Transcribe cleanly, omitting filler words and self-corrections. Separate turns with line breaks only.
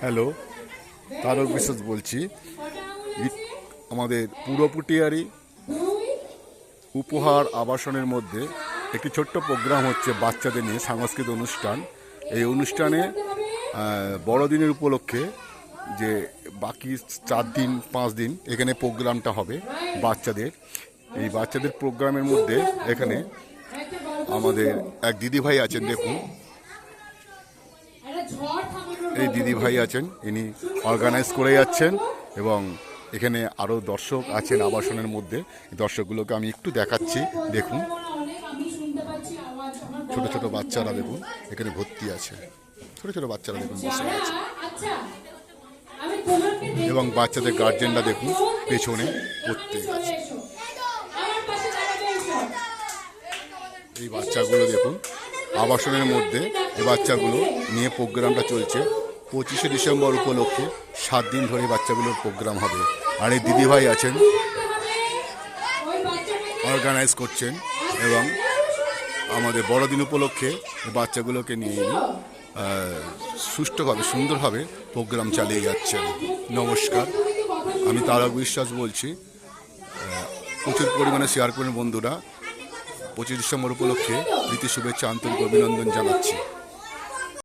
Hello, Tarak বিশ্বাস বলছি। আমাদের পুরপুটিয়ারি উপহার আবাসনের মধ্যে একটি ছোট্ট প্রোগ্রাম হচ্ছে বাচ্চাদের নিয়ে, সাংস্কৃতিক অনুষ্ঠান। এই অনুষ্ঠানে বড়দিনের উপলক্ষে যে বাকি 4 দিন 5 দিন এখানে প্রোগ্রামটা হবে বাচ্চাদের। এই বাচ্চাদের প্রোগ্রামের মধ্যে এখানে আমাদের এক দিদিভাই আছেন, দেখুন এই দিদিভাই আছেন, ইনি অর্গানাইজ করে যাচ্ছেন। এবং এখানে আরও দর্শক আছেন আবাসনের মধ্যে। দর্শকগুলোকে আমি একটু দেখাচ্ছি, দেখুন ছোট ছোট বাচ্চারা দেখুন এখানে ভর্তি আছে। ছোট ছোট বাচ্চারা দেখুন বসে আছে, এবং বাচ্চাদের গার্জেনরা দেখুন পেছনে পড়তে আছে। এই বাচ্চাগুলো দেখুন আবাসনের মধ্যে, এই বাচ্চাগুলো নিয়ে প্রোগ্রামটা চলছে। 25শে ডিসেম্বর উপলক্ষে 7 দিন ধরে বাচ্চাগুলোর প্রোগ্রাম হবে। আর এই দিদিভাই আছেন, অর্গানাইজ করছেন, এবং আমাদের বড়দিন উপলক্ষে বাচ্চাগুলোকে নিয়ে সুষ্ঠুভাবে সুন্দরভাবে প্রোগ্রাম চালিয়ে যাচ্ছেন। নমস্কার, আমি তারক বিশ্বাস বলছি। প্রচুর পরিমাণে শেয়ার করেন বন্ধুরা। 25 ডিসেম্বর উপলক্ষে প্রীতি শুভেচ্ছা আন্তরিক অভিনন্দন জানাচ্ছি।